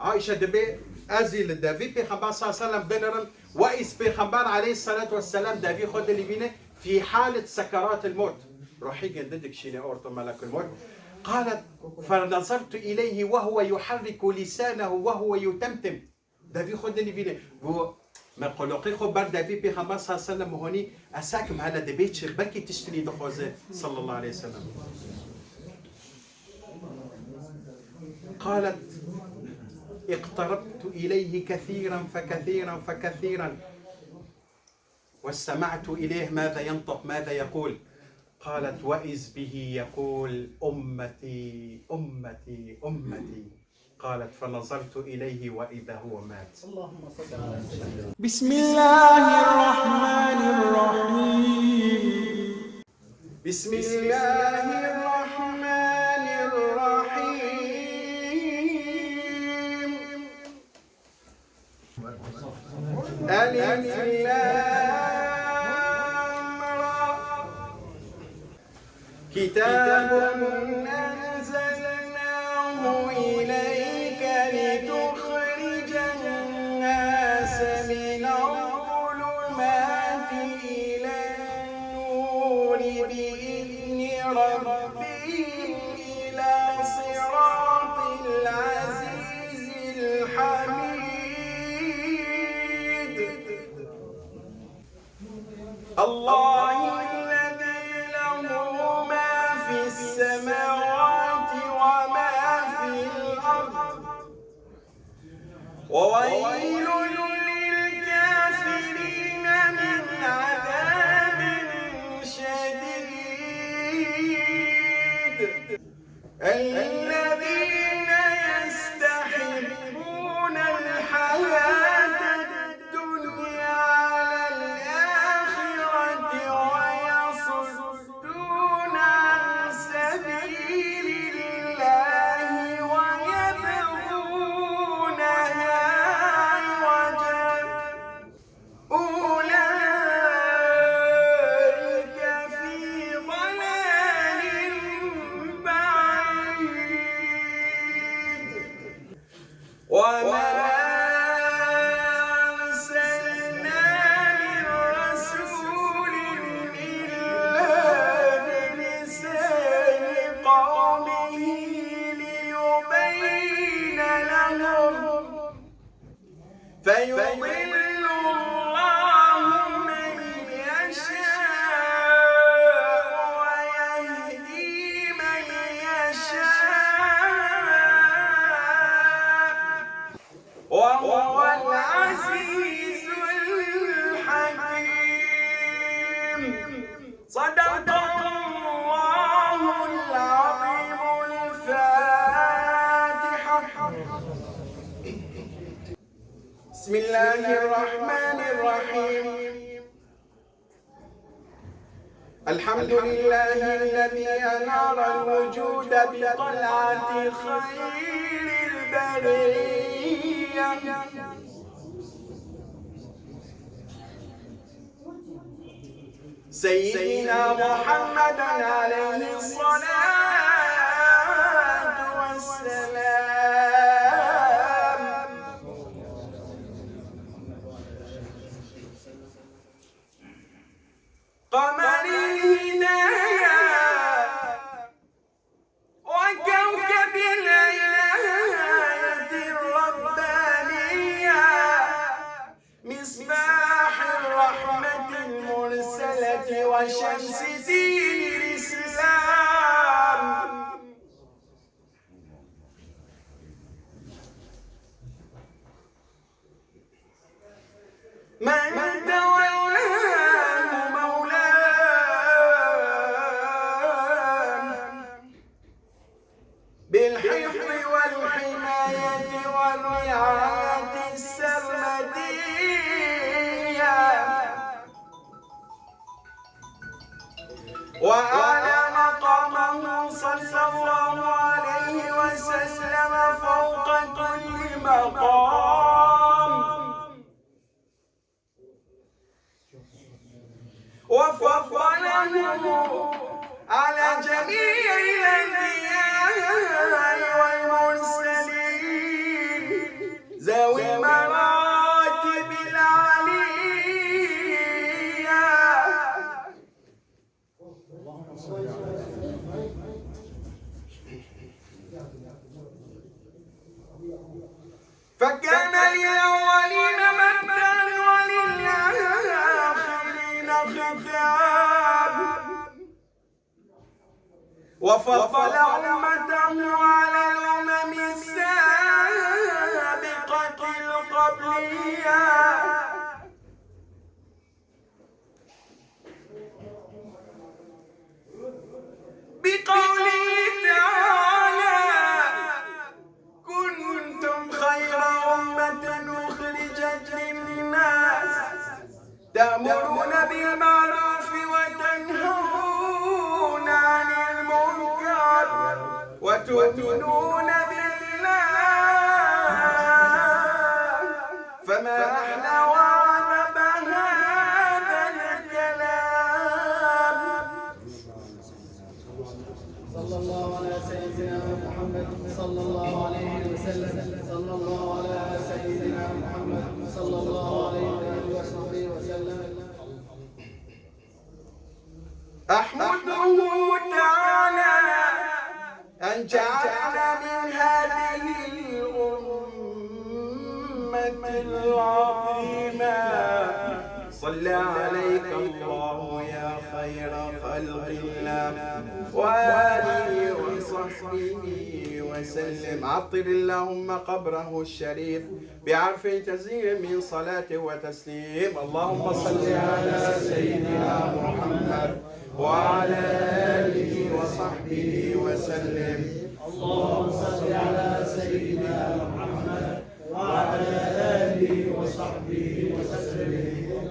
عائشة دبي أزيل دافي بيغمبر صلى الله عليه وسلم بنرن وإس بيغمبر عليه الصلاة والسلام دافي خد اللي بينه في حالة سكرات الموت روحي جندك شيني أورتو ملك الموت قالت فنظرت إليه وهو يحرك لسانه وهو يتمتم دافي خد اللي بينه ما قلقي خبر دافي بيغمبر صلى الله عليه وسلم هوني أساكم على دبيت شبكي تشتري دخوزه صلى الله عليه وسلم قالت اقتربت إليه كثيرا فكثيرا فكثيرا واستمعت إليه ماذا ينطق ماذا يقول قالت وإذ به يقول أمتي أمتي أمتي قالت فنظرت إليه وإذا هو مات اللهم صل على سيدنا بسم الله الرحمن الرحيم بسم الله الرحمن الرحيم ألف لام را كتاب أنزلناه إليك لتخرج الناس من الظلمات إلى النور بإذن ربهم إلى صراط العزيز الحميد الله الذي له ما في السماوات وما في الأرض وويل للكافرين من عذاب شديد الذين يستحبون الحياة الدنيا على الآخرة ويصدون عن سبيل الله ويبغونها عوجا أولئك في ضلال بعيد وما أرسلنا من رسول إلا بلسان قومه ليبين لهم فيضل الله من يشاء ويهدي من يشاء وهو العزيز الحكيم صدق الله العظيم الفاتحة بسم الله الرحمن الرحيم الحمد لله الذي أنار الوجود بطلعة خير البرية سيدنا محمد عليه الصلاة والسلام قمر الهداية وكوكب العناية الربانية مصباح الرحمة المرسلة وشمس دين الإسلام من تولاه مولاه بالحفظ والحماية والرعاية السرمدية وأعلى مقامه صلى الله عليه وسلم فوق كل مقام وفضله على جميع الأنبياء والمرسلين ذوي المراتب العليا. فكان للأولين مجدا وللآخرين ختام، وفضل أمته على الأمم السابقة القبلية. بقوله تعالى: كنتم خير أمة أخرجت للناس تأمرون بالمعروف وتنهون عن المنكر وتؤمنون بالله. فما أحلى وعذب هذا الكلام. صلى الله على سيدنا محمد صلى الله عليه وسلم. صلى الله على سيدنا محمد صلى الله عليه وصحبه وسلم. أحمده تعالى أن جعلنا من هذه الأمة العظيمة. صلى عليك الله يا خير خلق الله وآله وصحبه وسلم. عطر اللهم قبره الشريف بعرف جزيل من صلاة وتسليم. اللهم صل على سيدنا محمد وعلى آله وصحبه وسلم. اللهم صل على سيدنا محمد وعلى آله وصحبه وسلم.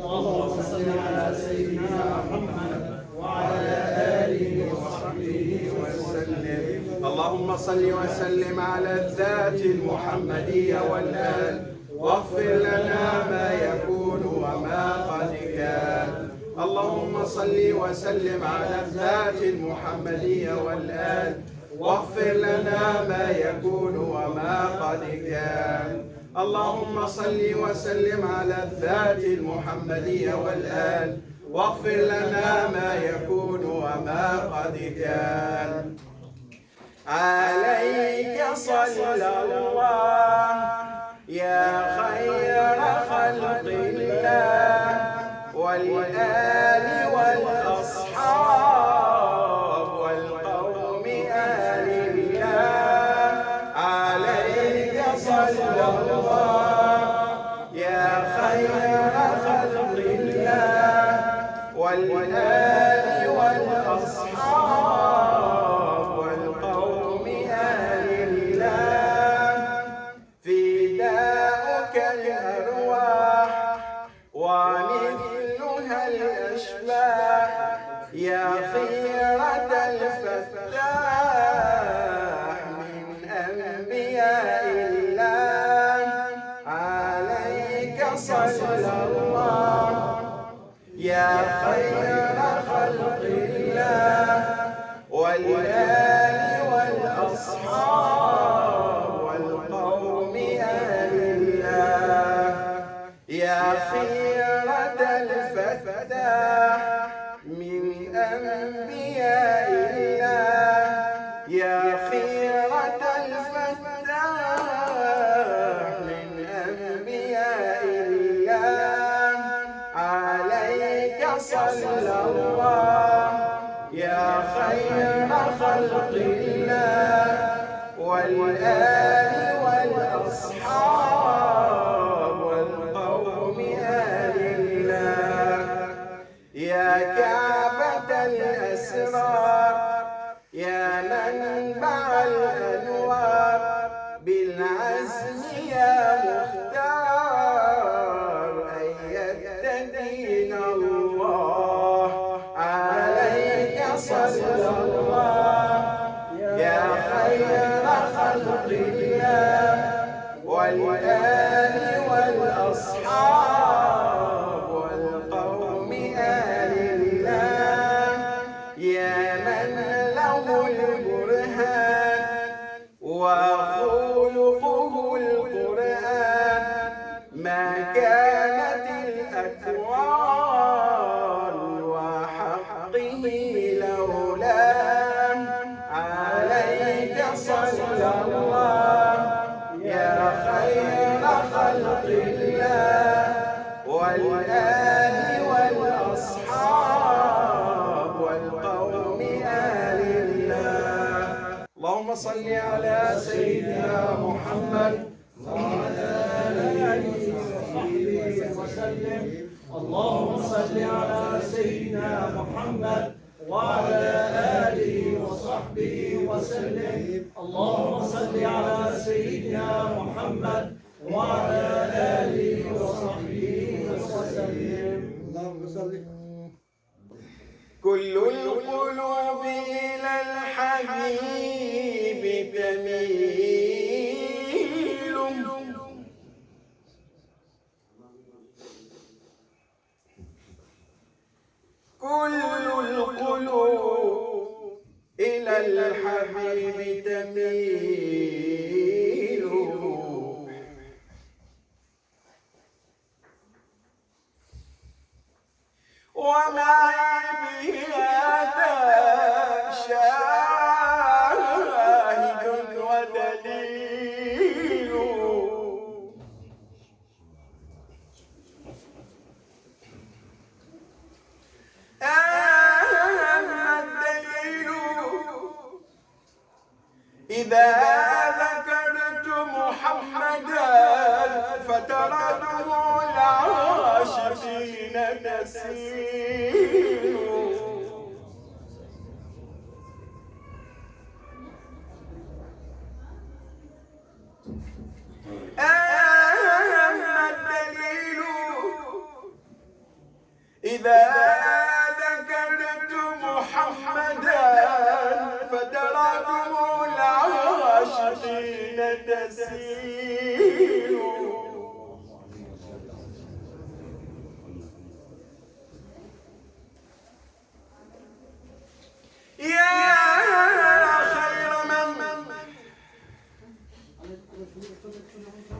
اللهم صل على سيدنا محمد وعلى آله وصحبه وسلم. اللهم صل وسلم على الذات المحمدية والآل، واغفر لنا ما يكون وما قد كان. اللهم صل وسلم على الذات المحمدية والآل، واغفر لنا ما يكون وما قد كان. اللهم صل وسلم على الذات المحمدية والآل، واغفر لنا ما يكون وما قد كان. عليك صلى الله يا خير خلق الله والآل والأصحاب والقوم آل الله. عليك صلى الله يا خير خلق الله والآل والأصحاب والقوم آل الله. فداؤك الأرواح ومثلها الأشباح يا خيرة الفتاح من أنبياء الله. عليك صلى الله يا خير خلق الله والآل والأصحاب والقوم آل الله. يا خيرة الفتاح من أنبياء الله. يا خيرة الفتاح من أنبياء الله. عليك صلى الله يا خير خلق الله والآل والأصحاب والقوم آل الله. يا كعبة الأسرار يا منبع الأنوار بالعزم يا مختار أيدت دين الله. عليك صلى الله يا خير خلق الله والآل والأصحاب والقوم آل الله. يا من له البرهان وخلقه القرآن محمد وعلى آله وصحبه وسلم. اللهم صل. كل القلوب إلى الحبيب تميل، كل القلوب إلى الحبيب تميل، ومعي بهذا شاهد ودليل، أما الدليل إذا ذكرت محمدا فترى دموع العاشقين تسيل، أما الدليل إذا ذكرت محمدا فترى دموع العاشقين تسيل،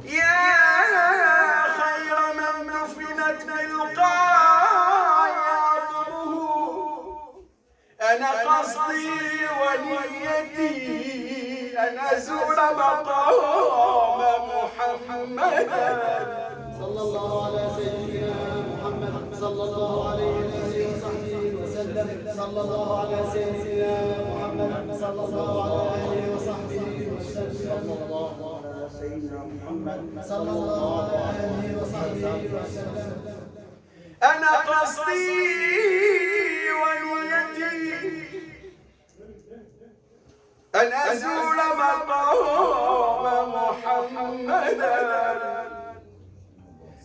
يا خير من دفنت بالقاع عظمه، أنا قصدي ونيتي أن أزور مقام محمد صلى الله على سيدنا محمد صلى الله عليه وصحبه وسلم. صلى الله على سيدنا محمد صلى الله عليه وصحبه وسلم. صلى الله على سيدنا محمد صلى الله عليه وصحبه وسلم. أنا قصدي ونيتي أن أزور مقام محمدا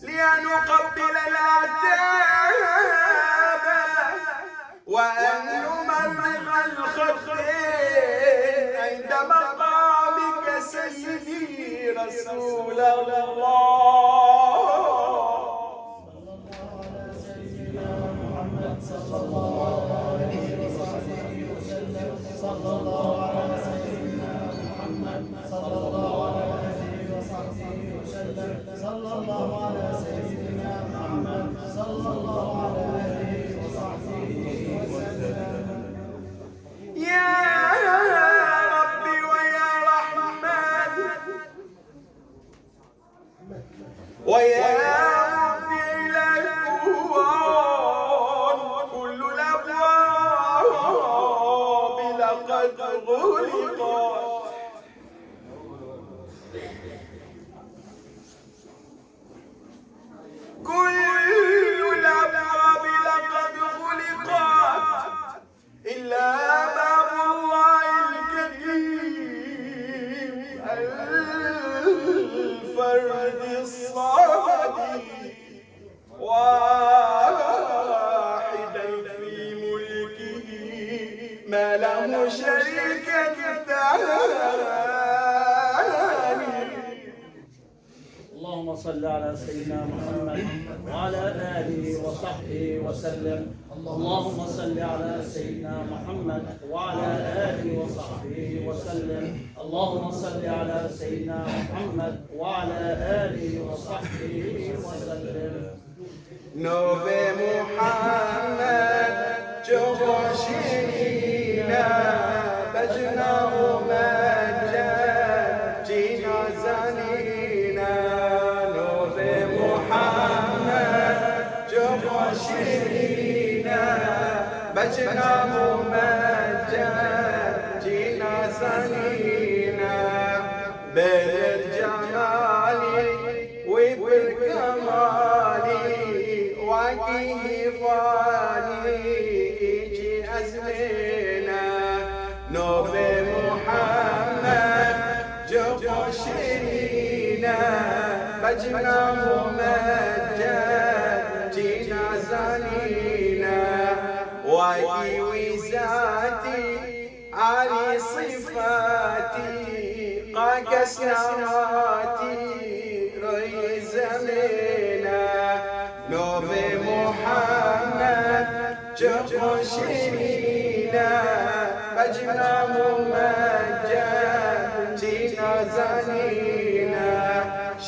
لأن أقبل العتاب وأن أمرغ الخطين عند مقامك سيدي رسول الله. صلى الله عليه وصحبه وسلم. صلى الله على سيدنا محمد صلى الله عليه وصحبه وسلم. صلى الله على سيدنا محمد صلى الله عليه وصحبه وسلم. يا ربي ويا رحمن ويا ربي إلى الكون، كل الأبواب لقد غلقت، كل الأبواب لقد غلقت إلا باب الله الكريم الفرد الصمد، واحدا في ملكه ما له شريك ثاني. اللهم صل على سيدنا محمد وعلى آله وصحبه وسلم. اللهم صل على سيدنا محمد وعلى آله وصحبه وسلم. اللهم صل على سيدنا محمد وعلى آله وصحبه وسلم. نوبة محمد جوشينا بجنا ومجد جينا زنينا، نوبة محمد جوشينا بجنا ومجد جينا زنينا، بالجمال وبالكمال وكيه فاني يجي أزمنا، نوبة محمد جوشينا مجناه مجاجينا زانينا واجي وزاتي علي صفاتي قاكسناتي ري زمينا نوفي محمد جبو شرينا مجناه مجاجينا زانينا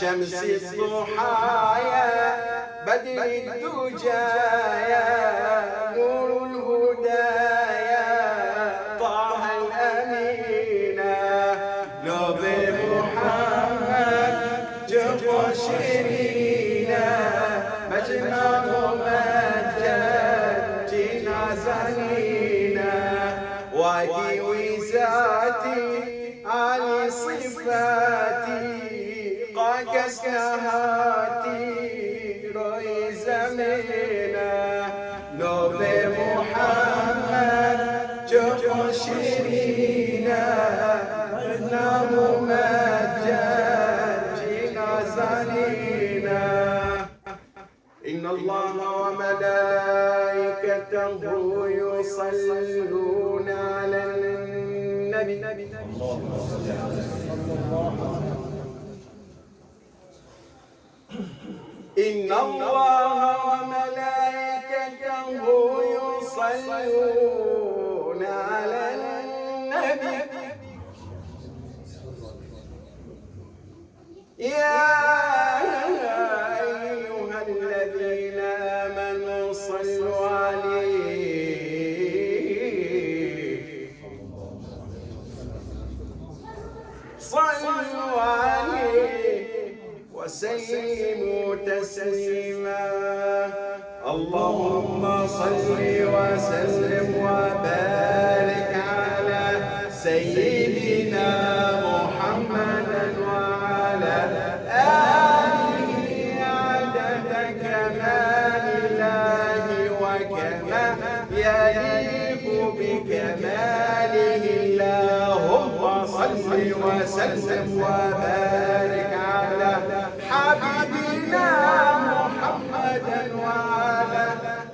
شمس الضحايا بدر الدجايا نور الهدايا طه الأمينة نبي محمد جب شيرينا مجناه مجاجينا زانينا واجي وزاتي علي صفاتي قاكسناهاتي روي زمينا نوبي محمد جب شيرينا مجناه مجاجينا زانينا إن الله وملائكته يصلون على النبي إن الله وملائكته يصلون على النبي يا أيها الذين آمنوا صلوا عليه وسلموا تسليما اللهم صل وسلم وبارك على سيدنا محمد وعلى آله عدد كمال الله وكما يليق بكماله اللهم صل وسلم وبارك على حبيبنا محمد وعلى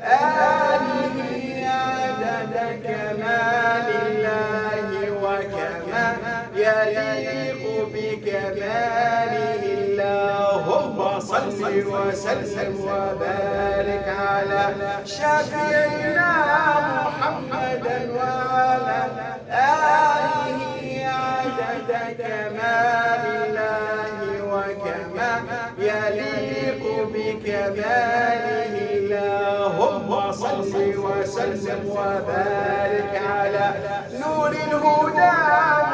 آله عدد كمال الله وكما يليق بكماله اللهم صل وسلم وبارك على شفيعنا محمد وعلى آله عدد كمال الله وكما يليق بكماله اللهم صل وسلم وبارك على نور الهدى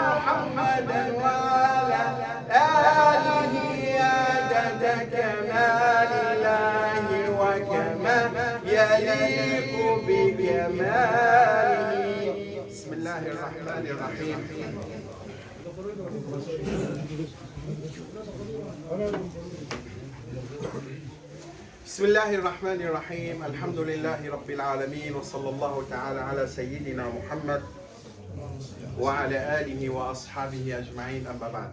محمد وعلى آله عدد كمال الله وكما يليق بكماله بسم الله الرحمن الرحيم بسم الله الرحمن الرحيم الحمد لله رب العالمين وصلى الله تعالى على سيدنا محمد وعلى آله وأصحابه أجمعين أما بعد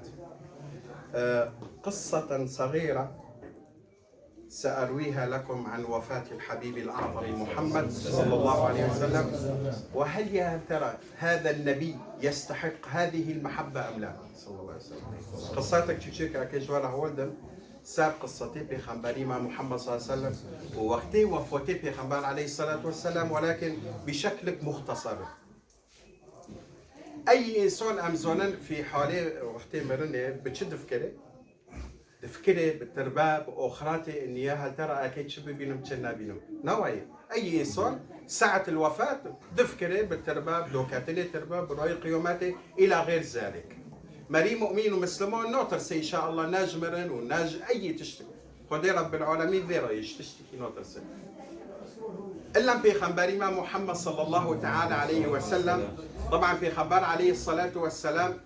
قصة صغيرة سأرويها لكم عن وفاة الحبيب الأعظم محمد صلى الله عليه وسلم وهل يا ترى هذا النبي يستحق هذه المحبة أم لا صلى الله عليه وسلم قصتك تشيك أكيشوارا ولدن ساب قصتي بخبري مع محمد صلى الله عليه وسلم ووقتي وفوتي بخبر عليه الصلاة والسلام ولكن بشكل مختصر أي إنسان أمزونا في حاله وقتي مرنة بتشد فكرة بالترباب أخراتي إن يا هل ترى أكيد شو بينهم كنا بينهم نوعي أي إنسان ساعة الوفاة دفكرة بالترباب دوكاتلي ترباب رأي قيوماتي إلى غير ذلك مري مؤمن ومسلمون نوترسي إن شاء الله ناجمرن وناج أي تشتكي خدي رب العالمين ذي رأيش تشتكي نوترسي إلا في خبر ما محمد صلى الله تعالى عليه وسلم طبعا في خبر عليه الصلاة والسلام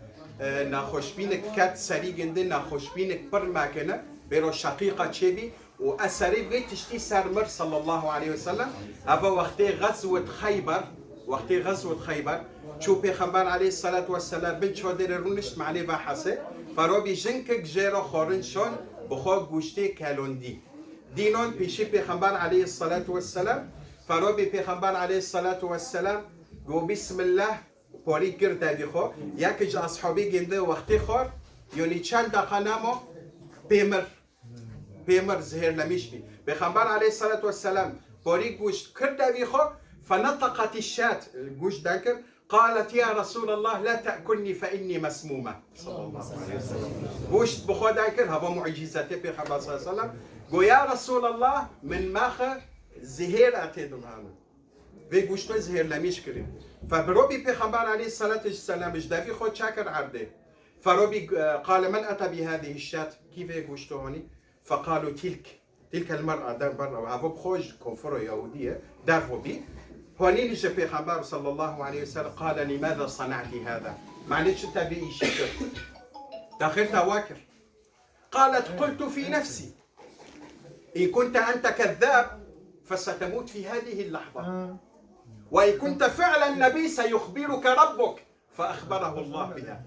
ناخوش بينك كات سري جندن ناخوش بينك برماكنة بيرو شقيقة شبي وأسري بغيت تشتي سرمر صلى الله عليه وسلم أبا وقتي غزوة خيبر شو بيخبر عليه الصلاة والسلام بنت شو دير الرونش مع لي بحثه فروبي جنكك جيرو خورن شون بخو گوشتی کلوندی دینون پیشی پیغمبر علیه الصلاة والسلام فروبي پیغمبر علیه الصلاة والسلام گو بسم الله پوری کرد دادی خو یکیج اصحابی گنده وقتی خور یونی چند دقیقه نمو پیمر زهر لمیشتی پیغمبر علیه الصلاة والسلام پوری گوشت کرد دادی خو فنطقت الشاة گوشت دکر قالت يا رسول الله لا تأكلني فإني مسمومة صلى الله عليه وسلم گوشت بخو دکر هوا معجزاتی پیغمبر صلی الله عليه وسلم گو یا رسول الله من ماخ زهر اتیدم هانو وی گوشت زهر لمیش کریم فبروبي پیغمبر عليه الصلاة والسلام اجدافي خود شاكر عرضه فروبي قال من أتى بهذه الشاة كيف يقوشتو هوني فقالوا تلك المرأة دار برا وعبو بخوج كونفرو يهودية دارفو بي هوني نجي پیغمبر صلى الله عليه وسلم قال لماذا صنعت هذا معلش تبي شكر داخل تواكر قالت قلت في نفسي إن كنت أنت كذاب فستموت في هذه اللحظة وإن كنت فعلا نبي سيخبرك ربك فأخبره الله بها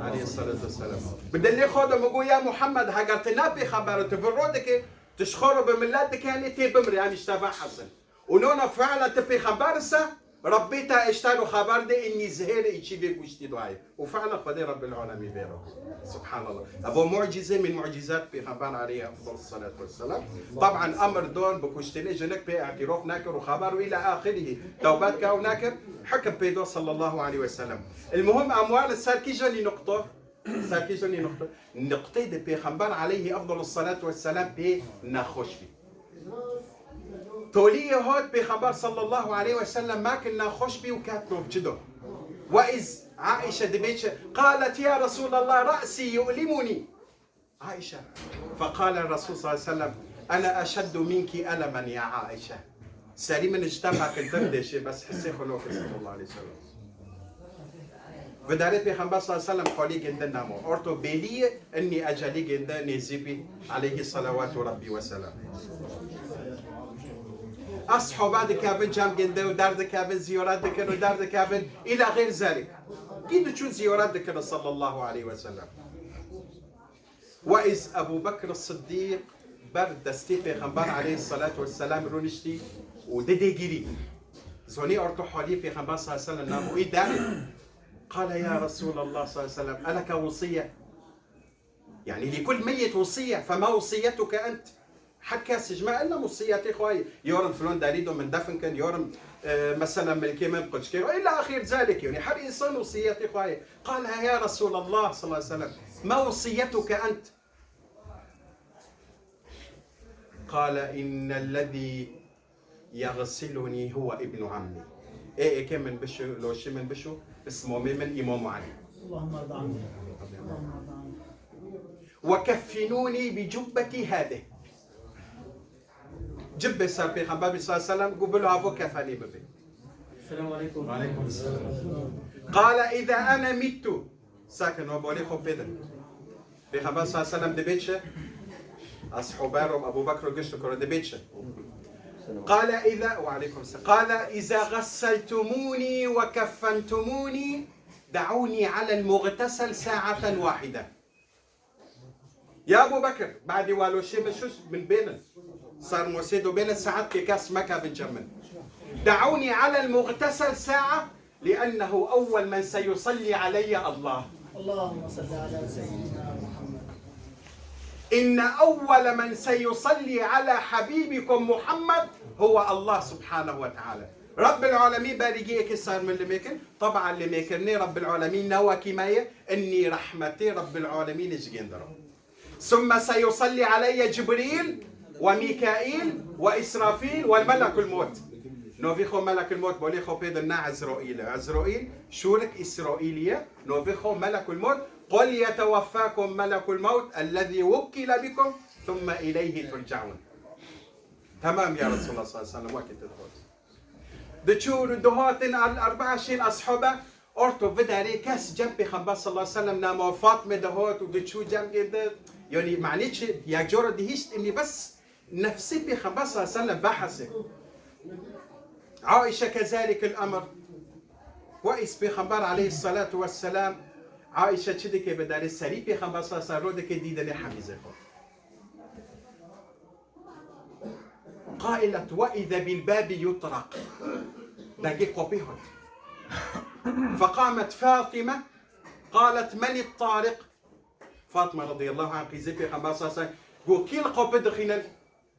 عليه الصلاة والسلام بدل خود مقول يا محمد هاجرتنا بخبر تفرودك تشخر بملاتك يعني تبمر يعني اشتبع حسن ونونا فعلا تبي خبرسه ربيتها اشتروا خبر ده اني زهير ايشي بيك وشتي دعاء وفعلا قدر رب العالمين بيرو سبحان الله ابو معجزه من معجزات بيغمبر عليه افضل الصلاه والسلام طبعا امر دون بكشتني جنك باعتراف ناكر وخبر الى اخره توبات كاو ناكر حكم بيدو صلى الله عليه وسلم المهم اموال الساركيجني نقطه نقطه دي بيغمبر عليه افضل الصلاه والسلام بي ناخوش فيه توليه هاد بخبر صلى الله عليه وسلم ما كنا خوش بي وكاتنو بجدو وإذ عائشة دبيتش قالت يا رسول الله رأسي يؤلمني عائشة فقال الرسول صلى الله عليه وسلم أنا أشد منك ألما يا عائشة سليم اجتمع كالدردش بس حسي خلوك صلى الله عليه وسلم ودارت بخبر صلى الله عليه وسلم قولي جندا نامو أرتو بيلي أني أجلي جندا نزيبي عليه صلوات ربي وسلام أصحابات كابن جام جنده ودارد كابن زيارات ذكر ودارد كابن إلى غير ذلك كيف تشوف زيارات ذكر صلى الله عليه وسلم وإذ أبو بكر الصديق برد دستي پیغمبر عليه الصلاة والسلام رونشتي وددي جري زوني أرتو حالي پیغمبر صلى الله عليه وسلم نامو إيه داري قال يا رسول الله صلى الله عليه وسلم ألك وصية يعني لكل ميت وصية فما وصيتك أنت حكى سجماء إلا وصياتي خواي يورم فلان داريدو من دفن كان يورم مثلا من الكيمن قدشكيرو إلى آخر ذلك يعني حر إنسان وصياتي خواي قال يا رسول الله صلى الله عليه وسلم ما وصيتك أنت قال إن الذي يغسلني هو ابن عمي إيه كم من بشو لو شي من بشو اسمه من إمام علي اللهم ارضى عنه اللهم ارضى عنه وكفنوني بجبتي هذه جب صار بيغمبر صلى الله عليه وسلم قبل له كفاني ببي السلام عليكم وعليكم السلام قال إذا أنا مت ساكن وبولي خو بيدن بيغمبر صلى الله عليه وسلم دبيتش أصحابهم أبو بكر وقشت كرة دبيتش قال إذا وعليكم السلام قال إذا غسلتموني وكفنتموني دعوني على المغتسل ساعة واحدة يا أبو بكر بعد والو شيء بشوش من بينن صار موسيدو بين الساعات كاس مكة بنجمن دعوني على المغتسل ساعة لأنه أول من سيصلي علي الله اللهم صل على سيدنا محمد. إن أول من سيصلي على حبيبكم محمد هو الله سبحانه وتعالى رب العالمين بارجيك صار من لميكن طبعا لميكني رب العالمين نوى كماية إني رحمتي رب العالمين جندرو ثم سيصلي علي جبريل وميكائيل وإسرافيل والملك الموت نوفيخو ملك الموت بوليخو بيدنا عزرائيل شورك إسرائيلية نوفيخو ملك الموت قل يتوفاكم ملك الموت الذي وكل بكم ثم إليه ترجعون تمام يا رسول الله صلى الله عليه وسلم وقت تدخل دشور دهاتن الأربعة شيل أصحابه أرتو بداري كاس جنبي خبر صلى الله عليه وسلم نام فاطمة دهات ودشو جنب كده يعني معنيتش يا جورا دهيشت إني بس نفسي بخبر صلى الله عليه وسلم بحثه عائشة كذلك الأمر وإس بخبر عليه الصلاة والسلام عائشة تشدك بدار السري بيغمبر صلى الله عليه وسلم رودك ديدني حميزة قائلة وإذا بالباب يطرق دقيقة بهن فقامت فاطمة قالت من الطارق فاطمة رضي الله عنها قيزي بيغمبر صلى الله عليه وسلم قو كيل قوب دخينا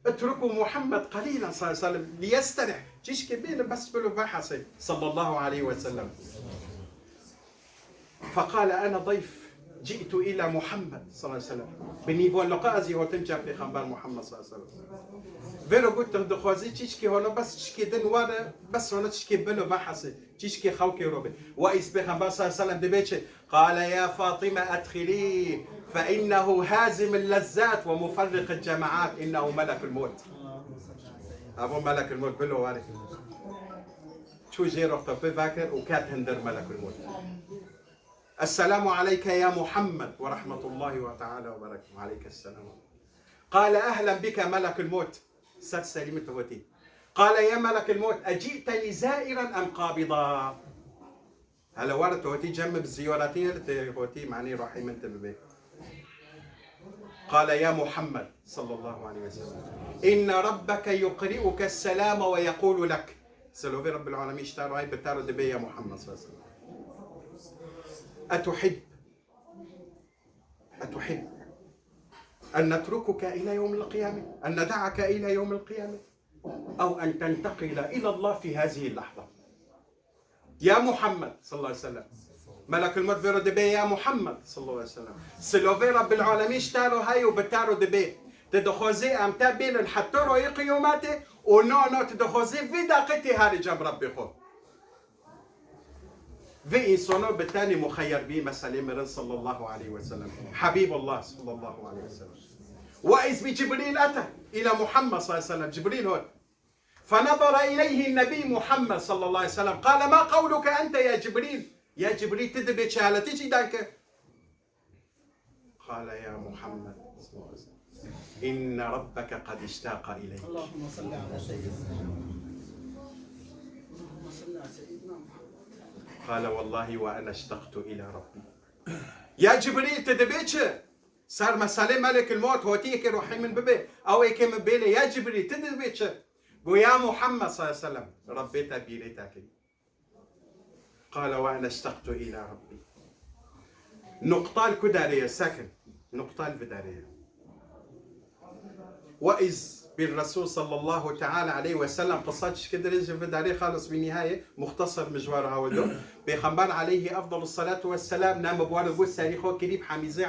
اتركوا محمد قليلا صلى الله عليه وسلم ليسترح جيش كبير بس بلو بحثي صلى الله عليه وسلم فقال أنا ضيف جئت إلى محمد صلى الله عليه وسلم بنيفون لقازي هو تنجح في خبر محمد صلى الله عليه وسلم فيرو قلت دخوازي تشكي هنا بس تشكي دن ورا بس هنا تشكي بلو بحثي تشكي خوكي روبي وإس بخبر صلى الله عليه وسلم دبيتش قال يا فاطمة أدخليه فإنه هازم اللذات ومفرق الجماعات إنه ملك الموت أبو ملك الموت بلو واري شو جي رحت بفاكر وكات هندر ملك الموت السلام عليك يا محمد ورحمة الله تعالى وبركاته وعليك السلام قال أهلا بك ملك الموت سر سليمة هوتي قال يا ملك الموت أجئتني زائرا أم قابضا هلا ورد هوتي جنب الزيارتين هوتي معني روحي من تببي قال يا محمد صلى الله عليه وسلم إن ربك يقرئك السلام ويقول لك سلوفي رب العالمين اشتاروا هاي بتارو دبي يا محمد صلى الله عليه وسلم أتحب أن نتركك إلى يوم القيامة أن ندعك إلى يوم القيامة أو أن تنتقل إلى الله في هذه اللحظة يا محمد صلى الله عليه وسلم ملك الموت فيرو دبي يا محمد صلى الله عليه وسلم سلوفي رب العالمين اشتاروا هاي وبتارو دبي تدخوزي أمتا بين الحتورو يقيوماتي ونو تدخوزي في داقتي هاري جنب ربي خو في إنسانه بالتالي مخير به مسألة مرن صلى الله عليه وسلم حبيب الله صلى الله عليه وسلم وإذ بجبريل أتى إلى محمد صلى الله عليه وسلم جبريل هون فنظر إليه النبي محمد صلى الله عليه وسلم قال ما قولك أنت يا جبريل يا جبريل تدبي شهالتي دانك قال يا محمد صلى الله عليه وسلم إن ربك قد اشتاق إليك اللهم صل على سيدنا اللهم صل على سيدنا محمد قال والله وأنا اشتقت إلى ربي يا جبريل تدبيتش صار مسألة ملك الموت هوتيك روحي من ببي أو يكي من بيلي يا جبريل تدبيتش قو يا محمد صلى الله عليه وسلم ربيت بيليتك قال وأنا اشتقت إلى ربي نقطة الكدارية ساكن نقطة الفدارية وإذ بالرسول صلى الله تعالى عليه وسلم قصتش كده رجل في داري خالص بالنهاية مختصر مجوارها ودو بيخبر عليه أفضل الصلاة والسلام نام بوار بوس تاريخه كريب حميزة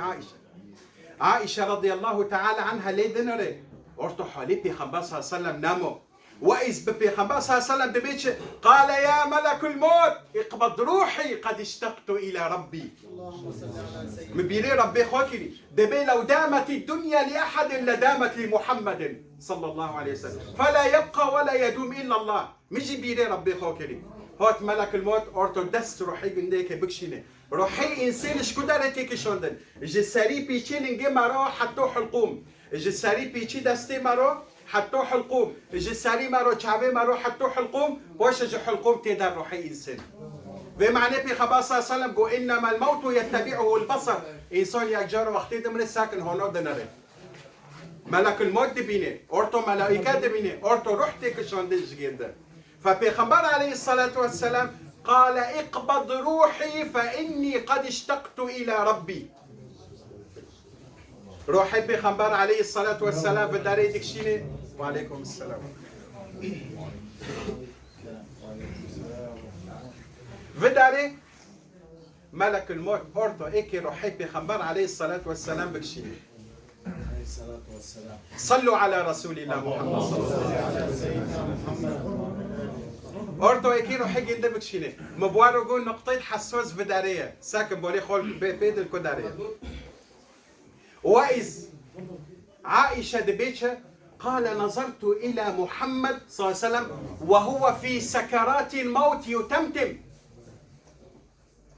عائشة رضي الله تعالى عنها ليه دنري ورتو حالي بيخبر صلى الله عليه وسلم نامو وإذ بيخبر صلى الله عليه وسلم ببيتش قال يا ملك الموت اقبض روحي قد اشتقت إلى ربي اللهم صل على سيدنا مبيري ربي خوكري دبي لو دامت الدنيا لأحد لدامت لمحمد صلى الله عليه وسلم فلا يبقى ولا يدوم إلا الله مجي بيري ربي خوكري هات ملك الموت أورتو دست روحي قنديك بكشيني روحي إنسان شكودارتك شوندن جساري بيشين نجي مرو حتو حلقوم جساري بيشي دستي مرو حتو حلقوم جساري مرو شعبي مرو حتو حلقوم واش جو حلقوم تقدر روحي إنسان بمعنى في خبر صلى الله عليه وسلم قو إنما الموت يتبعه البصر إنسان يجار وقتي دمر الساكن هنا دنره ملك الموت دبينه أورتو ملائكة دبينه أورتو روحتي كشوندش جدا فبيغمبر عليه الصلاة والسلام قال اقبض روحي فإني قد اشتقت إلى ربي روحي بيغمبر عليه الصلاة والسلام بداري دكشيني وعليكم السلام بداري ملك الموت أورتو إيكي روحي بيغمبر عليه الصلاة والسلام بكشيني صلوا على رسول الله محمد صلى الله عليه وسلم أردو يكينو حق يندبك شيني مبوارو قول نقطة حسوس بدارية ساكن بولي خول بيد الكدارية وإذ عائشة دبيتشة قال نظرت إلى محمد صلى الله عليه وسلم وهو في سكرات الموت يتمتم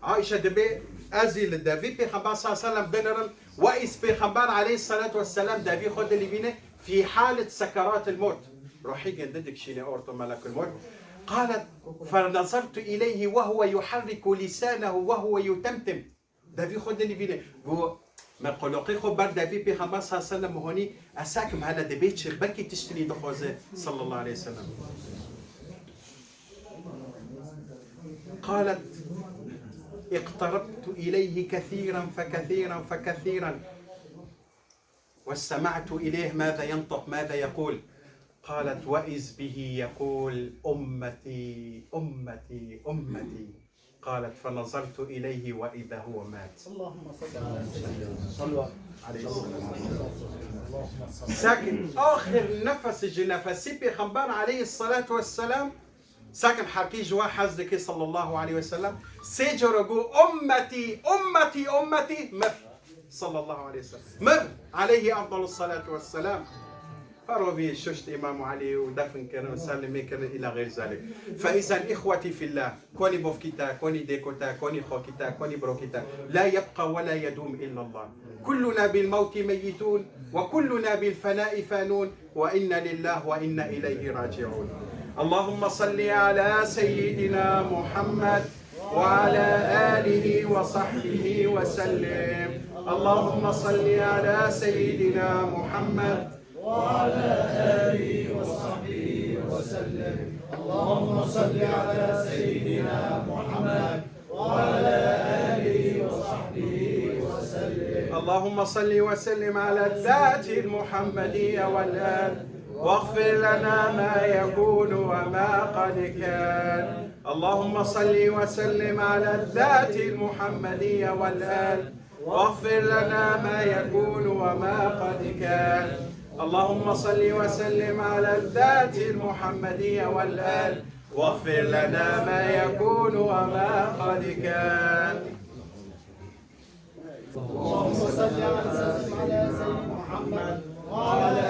عائشة دبي أزيل دافي بيخبار صلى الله عليه وسلم بنرم وإذ بيخبار عليه الصلاة والسلام دافي خد اللي بينه في حالة سكرات الموت روحي جنددك شيني أورتو ملك الموت قالت فنظرت إليه وهو يحرك لسانه وهو يتمتم دافي خود اللي فينا هو ما قلقي خو بر دافي بيغمبر صلى الله عليه وسلم هوني اساكم هذا دبيتش بركي تشتري دخوزه صلى الله عليه وسلم. قالت اقتربت إليه كثيرا فكثيرا فكثيرا واستمعت إليه ماذا ينطق ماذا يقول. قالت وإذ به يقول أمتي أمتي أمتي. قالت فنظرت إليه وإذا هو مات. اللهم صل على سيدنا عليه ساكن آخر نفس نفسي بخنبار عليه الصلاة والسلام ساكن حركي جوا حزدك صلى الله عليه وسلم سيجرقو أمتي أمتي أمتي مر صلى الله عليه وسلم مر عليه أفضل الصلاة والسلام. فروي ششت إمام علي ودفن كان وسلم كان إلى غير ذلك. فإذا إخوتي في الله كوني بوفكتا كوني ديكوتا كوني خوكتا كوني بروكتا لا يبقى ولا يدوم إلا الله. كلنا بالموت ميتون وكلنا بالفناء فانون وإنا لله وإنا إليه راجعون. اللهم صل على سيدنا محمد وعلى آله وصحبه وسلم. اللهم صل على سيدنا محمد وعلى آله وصحبه وسلم. اللهم صل على سيدنا محمد وعلى آله وصحبه وسلم. اللهم صل وسلم على الذات المحمدية والآل واغفر لنا ما يكون وما قد كان. اللهم صل وسلم على الذات المحمدية والآل واغفر لنا ما يكون وما قد كان. اللهم صل وسلم على الذات المحمدية والآل واغفر لنا ما يكون وما قد كان. اللهم صل على سيدنا محمد وعلى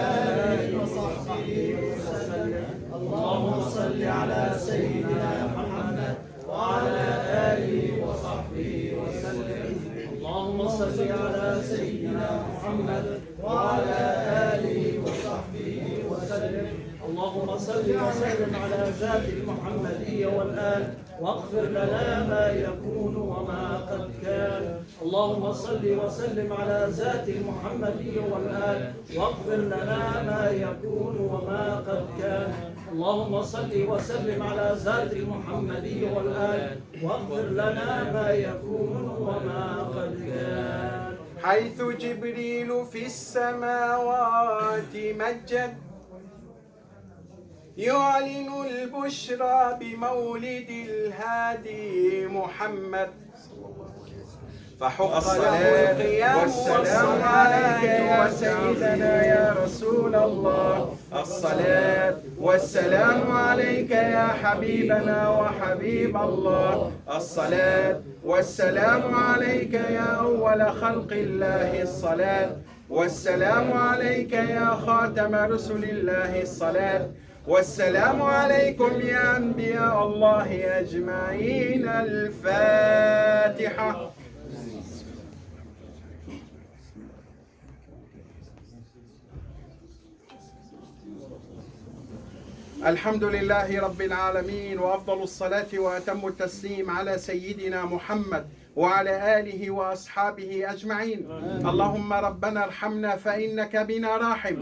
آله وصحبه وسلم. اللهم صل على سيدنا محمد وعلى آله وصحبه وسلم. اللهم صل على سيدنا محمد وعلى آله وصحبه وسلم. اللهم صل وسلم على ذات المحمدية والآل واغفر لنا ما يكون وما قد كان. اللهم صل وسلم على ذات المحمدية والآل واغفر لنا ما يكون وما قد كان. اللهم صل وسلم على ذات المحمدية والآل واغفر لنا ما يكون وما قد كان. حيث جبريل في السماوات مجد يعلن البشرى بمولد الهادي محمد. فحق الصلاة والسلام عليك يا سيدنا يا رسول الله. الصلاة والسلام عليك يا حبيبنا وحبيب الله. الصلاة والسلام عليك يا أول خلق الله. الصلاة والسلام عليك يا خاتم رسل الله. الصلاة والسلام عليكم يا أنبياء الله أجمعين. الفاتحة. الحمد لله رب العالمين وأفضل الصلاة وأتم التسليم على سيدنا محمد وعلى آله وأصحابه أجمعين. اللهم ربنا ارحمنا فإنك بنا راحم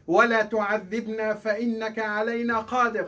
ولا تعذبنا فإنك علينا قادر.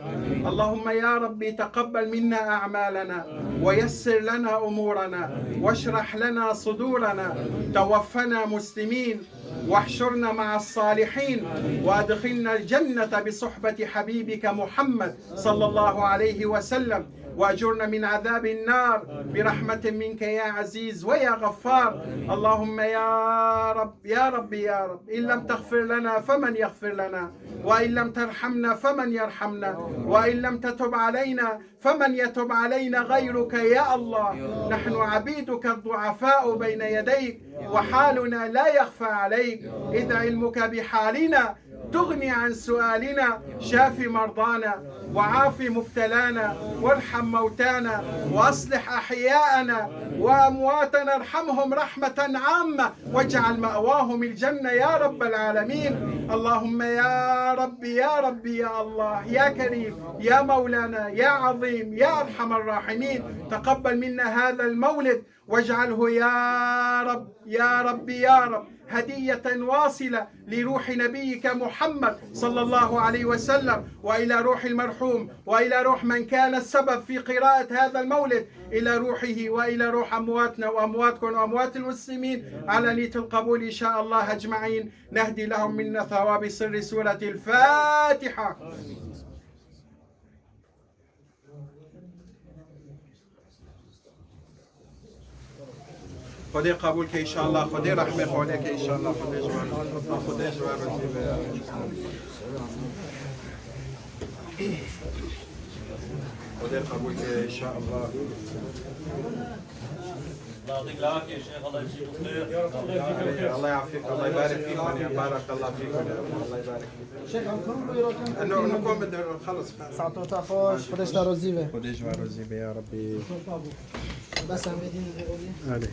اللهم يا ربي تقبل منا أعمالنا ويسر لنا أمورنا واشرح لنا صدورنا. توفنا مسلمين واحشرنا مع الصالحين وادخلنا الجنة بصحبة حبيبك محمد صلى الله عليه وسلم واجرنا من عذاب النار برحمة منك يا عزيز ويا غفار. اللهم يا رب يا رب يا رب إن لم تغفر لنا فمن يغفر لنا وإن لم ترحمنا فمن يرحمنا وإن لم تتب علينا فمن يتب علينا غيرك يا الله. نحن عبيدك الضعفاء بين يديك وحالنا لا يخفى عليك. إذ علمك بحالنا تغني عن سؤالنا. شاف مرضانا وعاف مبتلانا وارحم موتانا وأصلح أحياءنا وأمواتنا. ارحمهم رحمة عامة واجعل مأواهم الجنة يا رب العالمين. اللهم يا رب يا رب يا الله يا كريم يا مولانا يا عظيم يا أرحم الراحمين تقبل منا هذا المولد واجعله يا رب يا رب يا رب هدية واصلة لروح نبيك محمد صلى الله عليه وسلم، وإلى روح المرحوم، وإلى روح من كان السبب في قراءة هذا المولد، إلى روحه وإلى روح أمواتنا وأمواتكم وأموات المسلمين على نية القبول إن شاء الله أجمعين. نهدي لهم منا ثواب سر سورة الفاتحة. خدي قبولك إن شاء الله، خدي رحمة خولك إن شاء الله، خدي جواب، خدي جواب خدي قبولك إن شاء الله. الله يعطيك العافية يا شيخ، الله يجزيك الخير. الله يعافيك، الله يبارك فيكم يا بارك الله فيكم يا رب. الله يبارك فيكم. شيخ عندكم بيروكم انه نكون بدنا نخلص. ساعتو تاخوش خدش تاروزيبه خدي جواب يا ربي. بس عم يدين عليه